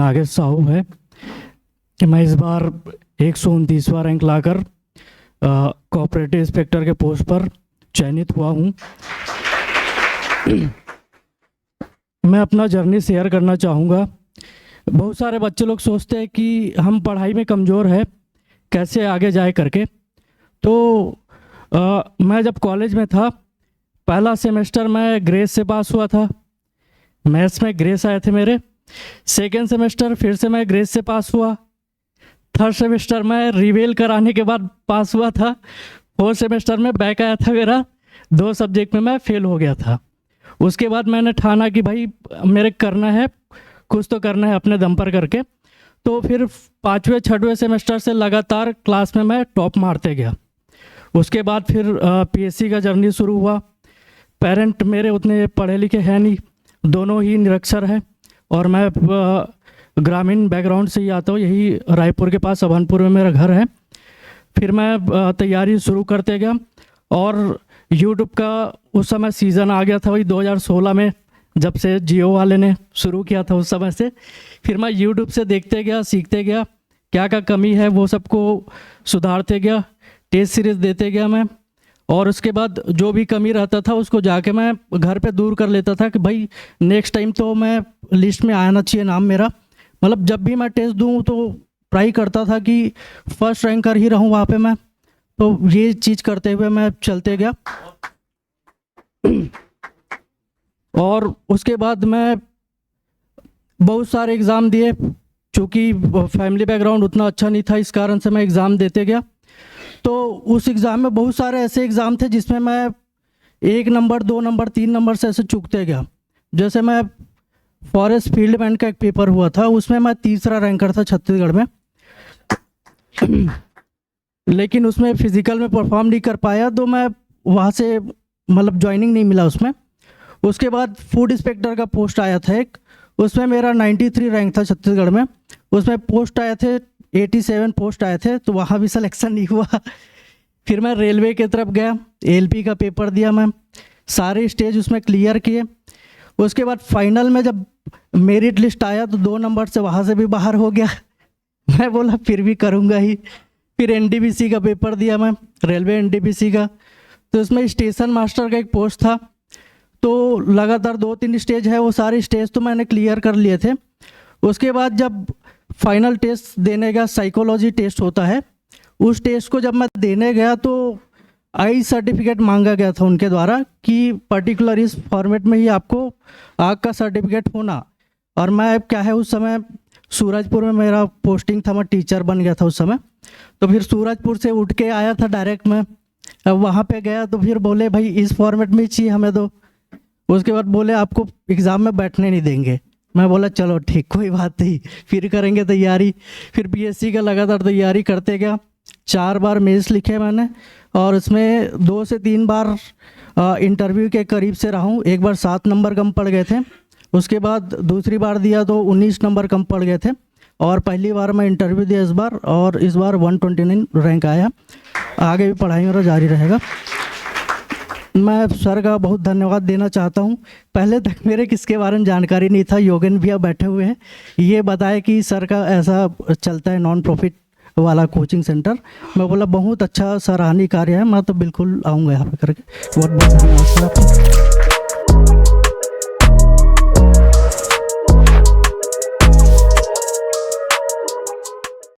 नागेश साहू है कि मैं इस बार 129वां रैंक लाकर कोऑपरेटिव इंस्पेक्टर के पोस्ट पर चयनित हुआ हूँ। मैं अपना जर्नी शेयर करना चाहूँगा। बहुत सारे बच्चे लोग सोचते हैं कि हम पढ़ाई में कमज़ोर है, कैसे आगे जाए करके। तो मैं जब कॉलेज में था, पहला सेमेस्टर मैं ग्रेस से पास हुआ था, मैथ्स में ग्रेस आए थे मेरे। सेकेंड सेमेस्टर फिर से मैं ग्रेस से पास हुआ। थर्ड सेमेस्टर में रिवेल कराने के बाद पास हुआ था। फोर्थ सेमेस्टर में बैक आया था मेरा, 2 सब्जेक्ट में मैं फेल हो गया था। उसके बाद मैंने ठाना कि भाई मेरे करना है, कुछ तो करना है अपने दम पर करके। तो फिर 5वें 6वें सेमेस्टर से लगातार क्लास में मैं टॉप मारते गया। उसके बाद फिर पीएससी का जर्नी शुरू हुआ। पेरेंट मेरे उतने पढ़े लिखे हैं नहीं, दोनों ही निरक्षर हैं और मैं ग्रामीण बैकग्राउंड से ही आता हूँ। यही रायपुर के पास अभनपुर में मेरा घर है। फिर मैं तैयारी शुरू करते गया और यूट्यूब का उस समय सीज़न आ गया था, वही 2016 में, जब से जियो वाले ने शुरू किया था उस समय से। फिर मैं यूट्यूब से देखते गया, सीखते गया, क्या क्या कमी है वो सबको सुधारते गया, टेस्ट सीरीज़ देते गया मैं। और उसके बाद जो भी कमी रहता था उसको जाके मैं घर पे दूर कर लेता था कि भाई नेक्स्ट टाइम तो मैं लिस्ट में आना चाहिए नाम मेरा। मतलब जब भी मैं टेस्ट दूँ तो ट्राई करता था कि फर्स्ट रैंकर ही रहूँ वहाँ पे मैं। तो ये चीज़ करते हुए मैं चलते गया। और उसके बाद मैं बहुत सारे एग्ज़ाम दिए। चूँकि फैमिली बैकग्राउंड उतना अच्छा नहीं था, इस कारण से मैं एग्ज़ाम देते गया। तो उस एग्ज़ाम में बहुत सारे ऐसे एग्ज़ाम थे जिसमें मैं 1 नंबर 2 नंबर 3 नंबर से ऐसे चूकते गया। जैसे मैं फॉरेस्ट फील्ड मैन का एक पेपर हुआ था, उसमें मैं 3रा रैंकर था छत्तीसगढ़ में। लेकिन उसमें फिज़िकल में परफॉर्म नहीं कर पाया, तो मैं वहाँ से मतलब ज्वाइनिंग नहीं मिला उसमें। उसके बाद फूड इंस्पेक्टर का पोस्ट आया था एक, उसमें मेरा 93 रैंक था छत्तीसगढ़ में। उसमें पोस्ट आए थे 87 पोस्ट आए थे, तो वहाँ भी सिलेक्शन नहीं हुआ। फिर मैं रेलवे की तरफ गया, एलपी का पेपर दिया मैं, सारे स्टेज उसमें क्लियर किए। उसके बाद फाइनल में जब मेरिट लिस्ट आया तो 2 नंबर से वहाँ से भी बाहर हो गया। मैं बोला फिर भी करूँगा ही। फिर एनडीबीसी का पेपर दिया मैं, रेलवे एनडीबीसी का। तो उसमें स्टेशन मास्टर का एक पोस्ट था। तो लगातार 2-3 स्टेज है, वो सारे स्टेज तो मैंने क्लियर कर लिए थे। उसके बाद जब फाइनल टेस्ट देने का साइकोलॉजी टेस्ट होता है, उस टेस्ट को जब मैं देने गया तो आई सर्टिफिकेट मांगा गया था उनके द्वारा कि पर्टिकुलर इस फॉर्मेट में ही आपको आग का सर्टिफिकेट होना। और मैं क्या है उस समय सूरजपुर में मेरा पोस्टिंग था, मैं टीचर बन गया था उस समय। तो फिर सूरजपुर से उठ के आया था डायरेक्ट मैं। अब वहाँ पे गया तो फिर बोले भाई इस फॉर्मेट में चाहिए हमें तो। उसके बाद बोले आपको एग्ज़ाम में बैठने नहीं देंगे। मैं बोला चलो ठीक, कोई बात नहीं, फिर करेंगे तैयारी। फिर पीएससी का लगातार तैयारी करते गया। 4 बार मेंस लिखे मैंने और उसमें 2 से 3 बार इंटरव्यू के करीब से रहा हूँ। एक बार 7 नंबर कम पड़ गए थे, उसके बाद दूसरी बार दिया तो 19 नंबर कम पड़ गए थे। और पहली बार मैं इंटरव्यू दिया इस बार, और इस बार 129 रैंक आया। आगे भी पढ़ाई मेरा जारी रहेगा। मैं सर का बहुत धन्यवाद देना चाहता हूँ। पहले तक मेरे किसके बारे में जानकारी नहीं था। योगेन भैया बैठे हुए हैं, ये बताए कि सर का ऐसा चलता है नॉन प्रॉफिट वाला कोचिंग सेंटर। मैं बोला बहुत अच्छा सराहनीय कार्य है, मैं तो बिल्कुल आऊँगा यहाँ पे करके। बहुत बहुत धन्यवाद सर आपका।